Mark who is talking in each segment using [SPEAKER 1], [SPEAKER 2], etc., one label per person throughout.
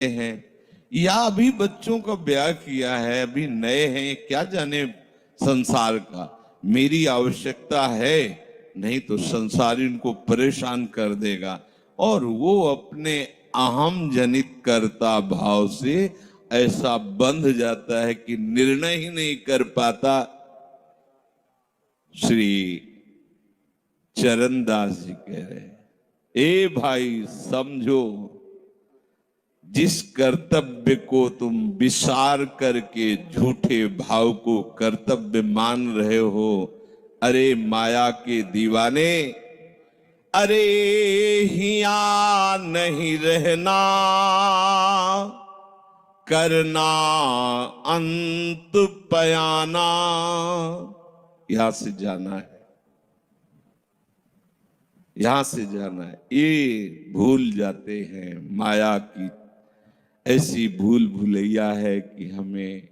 [SPEAKER 1] हैं या अभी बच्चों का ब्याह किया है, अभी नए हैं, क्या जाने संसार का। मेरी आवश्यकता है, नहीं तो संसार इनको परेशान कर देगा। और वो अपने अहम जनित कर्ता भाव से ऐसा बंध जाता है कि निर्णय ही नहीं कर पाता। श्री चरणदास जी कह रहे हैं, ए भाई समझो, जिस कर्तव्य को तुम विसार करके झूठे भाव को कर्तव्य मान रहे हो, अरे माया के दीवाने, अरे हिया नहीं रहना, करना अंत पयाना। यहां से जाना है, यहां से जाना है। ये भूल जाते हैं, माया की ऐसी भूल भुलैया है कि हमें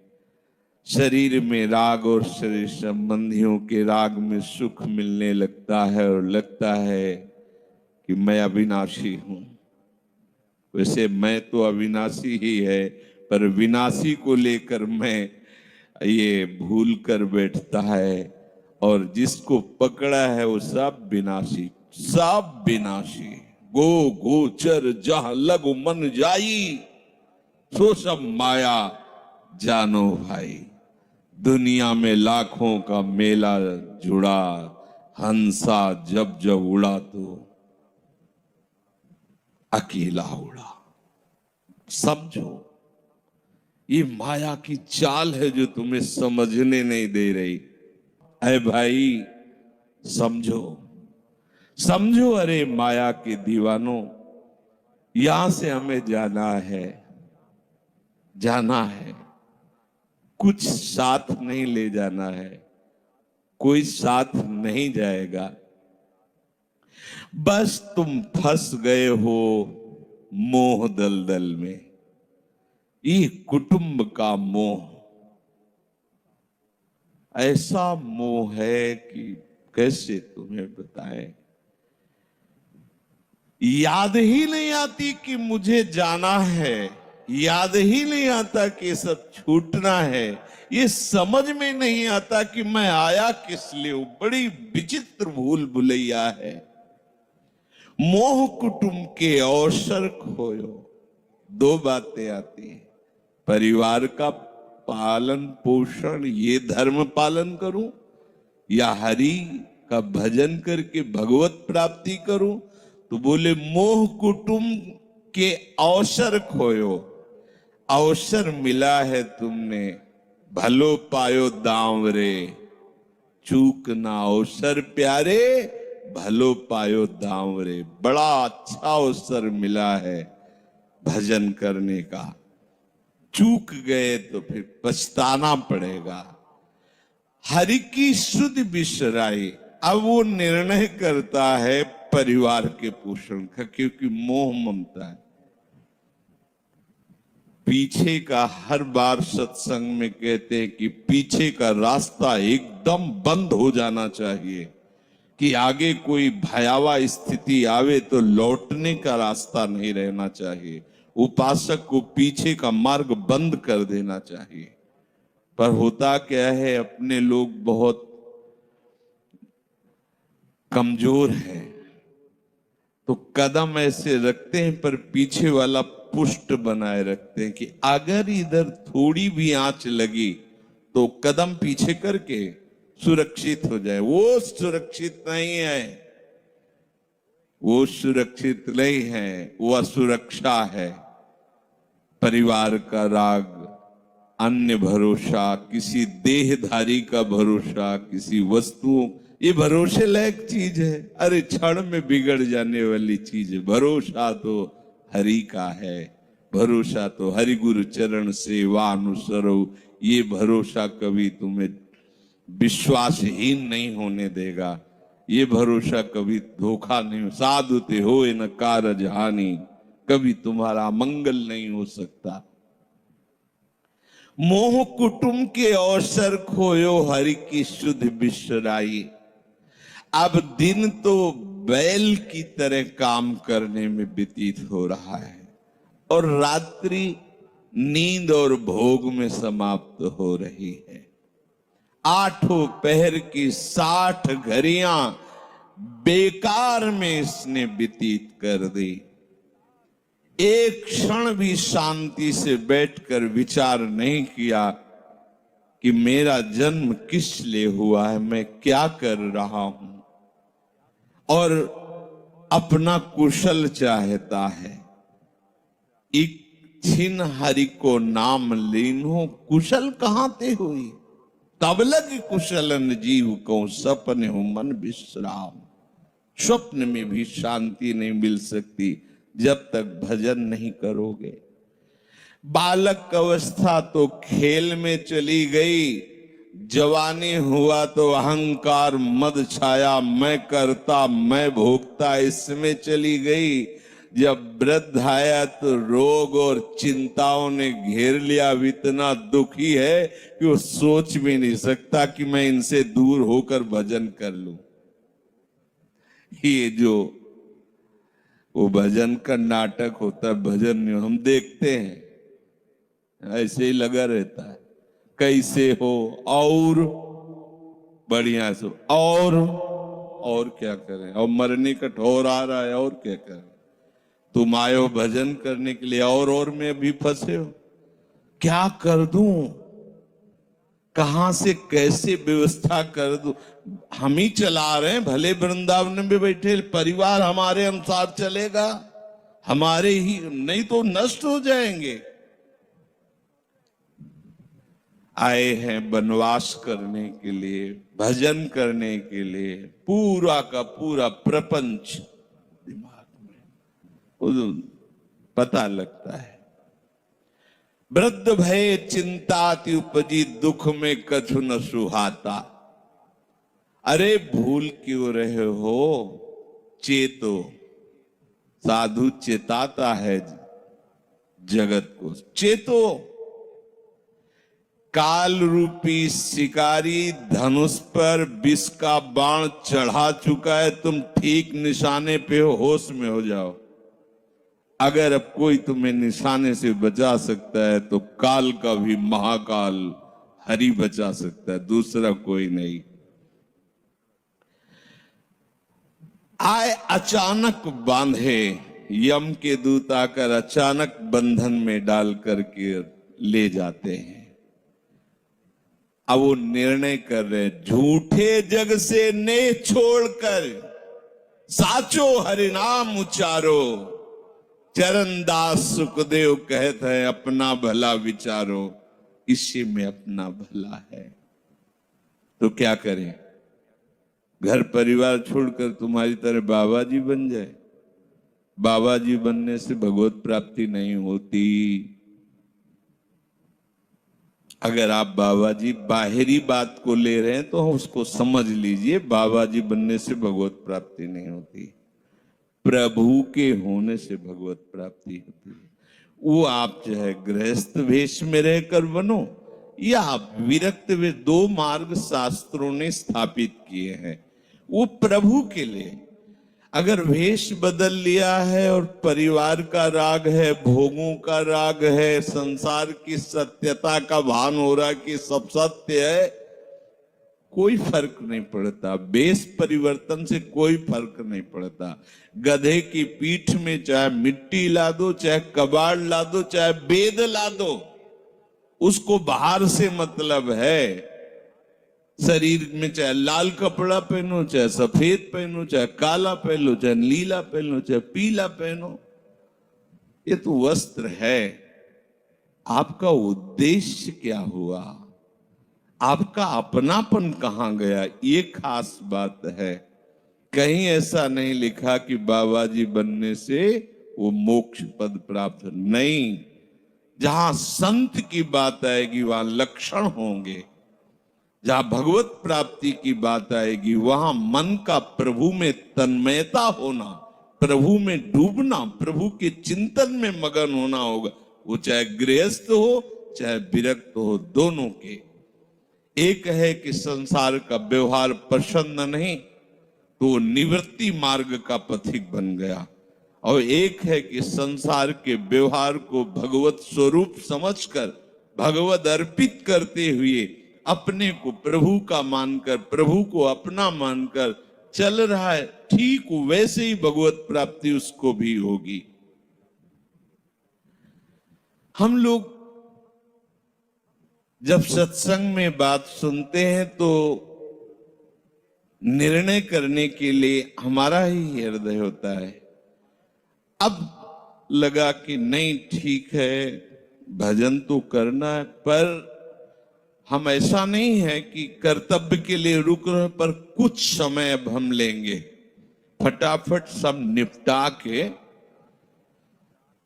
[SPEAKER 1] शरीर में राग और शरीर संबंधियों के राग में सुख मिलने लगता है और लगता है कि मैं अविनाशी हूं। वैसे मैं तो अविनाशी ही है, पर विनाशी को लेकर मैं ये भूल कर बैठता है, और जिसको पकड़ा है वो सब विनाशी, सब विनाशी। गो गोचर जहां लगु मन जाई, सो सब माया जानो भाई। दुनिया में लाखों का मेला जुड़ा, हंसा जब जब उड़ा तो अकेला उड़ा। समझो, ये माया की चाल है जो तुम्हें समझने नहीं दे रही। अरे भाई समझो, समझो, अरे माया के दीवानों, यहां से हमें जाना है, जाना है। कुछ साथ नहीं ले जाना है, कोई साथ नहीं जाएगा। बस तुम फंस गए हो मोह दलदल में, ये कुटुंब का मोह। ऐसा मोह है कि कैसे तुम्हें बताएं। याद ही नहीं आती कि मुझे जाना है, याद ही नहीं आता कि सब छूटना है, ये समझ में नहीं आता कि मैं आया किस लिए हूं। बड़ी विचित्र भूल भुलैया है। मोह कुटुंब के अवसर खोयो, दो बातें आती हैं। परिवार का पालन पोषण, ये धर्म पालन करूं, या हरि का भजन करके भगवत प्राप्ति करूं। तो बोले मोह कुटुंब के अवसर खोयो। अवसर मिला है तुमने, भलो पायो दांव रे, चूक ना अवसर प्यारे, भलो पायो दांव रे। बड़ा अच्छा अवसर मिला है भजन करने का, चूक गए तो फिर पछताना पड़ेगा। हरि की सुध बिसराई। अब वो निर्णय करता है परिवार के पोषण का, क्योंकि मोह ममता है। पीछे का, हर बार सत्संग में कहते हैं कि पीछे का रास्ता एकदम बंद हो जाना चाहिए, कि आगे कोई भयावह स्थिति आवे तो लौटने का रास्ता नहीं रहना चाहिए। उपासक को पीछे का मार्ग बंद कर देना चाहिए। पर होता क्या है, अपने लोग बहुत कमजोर हैं, तो कदम ऐसे रखते हैं पर पीछे वाला पुष्ट बनाए रखते हैं, कि अगर इधर थोड़ी भी आंच लगी तो कदम पीछे करके सुरक्षित हो जाए। वो सुरक्षित नहीं है, वो सुरक्षित नहीं है, वो असुरक्षा है। परिवार का राग, अन्य भरोसा, किसी देहधारी का भरोसा, किसी वस्तुओं, ये भरोसे लायक चीज है, अरे क्षण में बिगड़ जाने वाली चीज है। भरोसा तो हरि का है, भरोसा तो हरि गुरु चरण सेवा अनुसरो। ये भरोसा कभी तुम्हें विश्वासहीन नहीं होने देगा, ये भरोसा कभी धोखा नहीं। साधु ते हो न कारज हानि, कभी तुम्हारा मंगल नहीं हो सकता। मोह कुटुंब के अवसर खोयो, हरि की सुध बिसराई। अब दिन तो बैल की तरह काम करने में व्यतीत हो रहा है। और रात्रि नींद और भोग में समाप्त हो रही है। 8 पहर की 60 घड़ियां बेकार में इसने व्यतीत कर दी। एक क्षण भी शांति से बैठकर विचार नहीं किया कि मेरा जन्म किस लिए हुआ है, मैं क्या कर रहा हूं, और अपना कुशल चाहता है। एक छिन हरि को नाम लीनो, कुशल कहां ते हुई, तब लग कुशलन जीव को सपने हो मन विश्राम। स्वप्न में भी शांति नहीं मिल सकती जब तक भजन नहीं करोगे। बालक अवस्था तो खेल में चली गई, जवानी हुआ तो अहंकार मद छाया, मैं करता मैं भोगता इसमें चली गई। जब वृद्ध आया तो रोग और चिंताओं ने घेर लिया, इतना दुखी है कि वो सोच भी नहीं सकता कि मैं इनसे दूर होकर भजन कर लूं। ये जो वो भजन का नाटक होता है, भजन नहीं, हम देखते हैं ऐसे ही लगा रहता है, कैसे हो और बढ़िया से, और क्या करें, और मरने का ठोर आ रहा है, और क्या करें। तुम आए हो भजन करने के लिए और में अभी फंसे हो। क्या कर दूं, कहां से कैसे व्यवस्था कर दूं। हम ही चला रहे हैं, भले वृंदावन में बैठे परिवार हमारे अनुसार चलेगा, हमारे ही, नहीं तो नष्ट हो जाएंगे। आए हैं वनवास करने के लिए, भजन करने के लिए, पूरा का पूरा प्रपंच दिमाग में पता लगता है। वृद्ध भय चिंताति उपजी, दुख में कछु न सुहाता। अरे भूल क्यों रहे हो, चेतो। साधु चेताता है जगत को, चेतो। काल रूपी शिकारी धनुष पर विष का बाण चढ़ा चुका है, तुम ठीक निशाने पे हो, होश में हो जाओ। अगर अब कोई तुम्हें निशाने से बचा सकता है तो काल का भी महाकाल हरि बचा सकता है, दूसरा कोई नहीं। आए अचानक बांधे, यम के दूत आकर अचानक बंधन में डाल करके ले जाते हैं। अब वो निर्णय कर रहे, झूठे जग से नेह छोड़कर साचो हरिनाम उचारो। चरणदास सुखदेव कहते हैं, अपना भला विचारो, इसी में अपना भला है। तो क्या करें, घर परिवार छोड़कर तुम्हारी तरह बाबा जी बन जाए। बाबा जी बनने से भगवत प्राप्ति नहीं होती। अगर आप बाबा जी बाहरी बात को ले रहे हैं तो उसको समझ लीजिए, बाबा जी बनने से भगवत प्राप्ति नहीं होती, प्रभु के होने से भगवत प्राप्ति होती है। वो आप चाहे गृहस्थ वेश में रहकर बनो या आप विरक्त वेश, 2 मार्ग शास्त्रों ने स्थापित किए हैं, वो प्रभु के लिए। अगर वेश बदल लिया है और परिवार का राग है, भोगों का राग है, संसार की सत्यता का भान हो रहा कि सब सत्य है, कोई फर्क नहीं पड़ता। वेश परिवर्तन से कोई फर्क नहीं पड़ता। गधे की पीठ में चाहे मिट्टी ला दो, चाहे कबाड़ ला दो, चाहे वेद ला दो, उसको बाहर से मतलब है। शरीर में चाहे लाल कपड़ा पहनो, चाहे सफेद पहनो, चाहे काला पहनो, चाहे नीला पहनो, चाहे पीला पहनो, ये तो वस्त्र है। आपका उद्देश्य क्या हुआ, आपका अपनापन कहां गया, ये खास बात है। कहीं ऐसा नहीं लिखा कि बाबा जी बनने से वो मोक्ष पद प्राप्त, नहीं। जहां संत की बात आएगी वहां लक्षण होंगे। जहां भगवत प्राप्ति की बात आएगी वहां मन का प्रभु में तन्मयता होना, प्रभु में डूबना, प्रभु के चिंतन में मगन होना होगा। वो चाहे गृहस्थ हो चाहे विरक्त हो, दोनों के। एक है कि संसार का व्यवहार पसंद नहीं तो निवृत्ति मार्ग का पथिक बन गया। और एक है कि संसार के व्यवहार को भगवत स्वरूप समझकर, भगवत अर्पित करते हुए अपने को प्रभु का मानकर, प्रभु को अपना मानकर चल रहा है, ठीक वैसे ही भगवत प्राप्ति उसको भी होगी। हम लोग जब सत्संग में बात सुनते हैं तो निर्णय करने के लिए हमारा ही हृदय होता है। अब लगा कि नहीं ठीक है, भजन तो करना है, पर हम ऐसा नहीं है कि कर्तव्य के लिए रुक रहे, पर कुछ समय अब हम लेंगे, फटाफट सब निपटा के।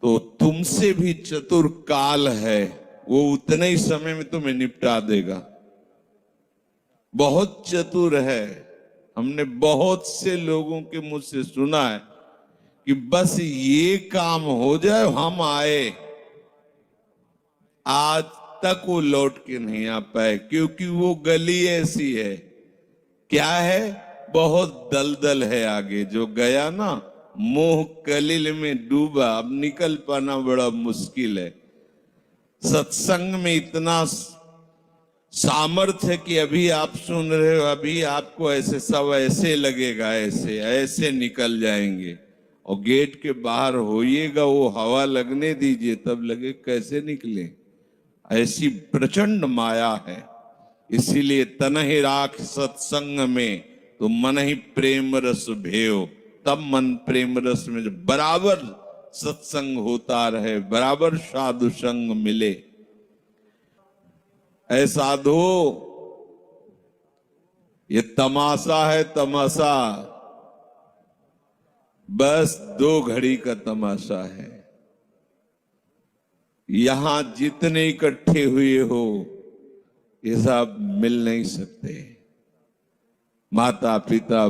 [SPEAKER 1] तो तुमसे भी चतुर काल है, वो उतने ही समय में तुम्हें निपटा देगा। बहुत चतुर है। हमने बहुत से लोगों के मुंह से सुना है कि बस ये काम हो जाए हम आए, आज तक वो लौट के नहीं आ पाए, क्योंकि वो गली ऐसी है। क्या है? बहुत दलदल है आगे। जो गया ना, मोह कलिल में डूबा, अब निकल पाना बड़ा मुश्किल है। सत्संग में इतना सामर्थ्य है कि अभी आप सुन रहे हो, अभी आपको ऐसे सब ऐसे लगेगा, ऐसे ऐसे निकल जाएंगे, और गेट के बाहर होइएगा, वो हवा लगने दीजिए, तब लगे कैसे निकले। ऐसी प्रचंड माया है। इसीलिए तन ही राख सत्संग में तो मन ही प्रेम रस भेव। तब मन प्रेम रस में जब बराबर सत्संग होता रहे, बराबर साधु संग मिले। ऐ साधु, ये तमाशा है, तमाशा बस 2 घड़ी का तमाशा है। यहां जितने इकट्ठे हुए हो ये सब मिल नहीं सकते। माता पिता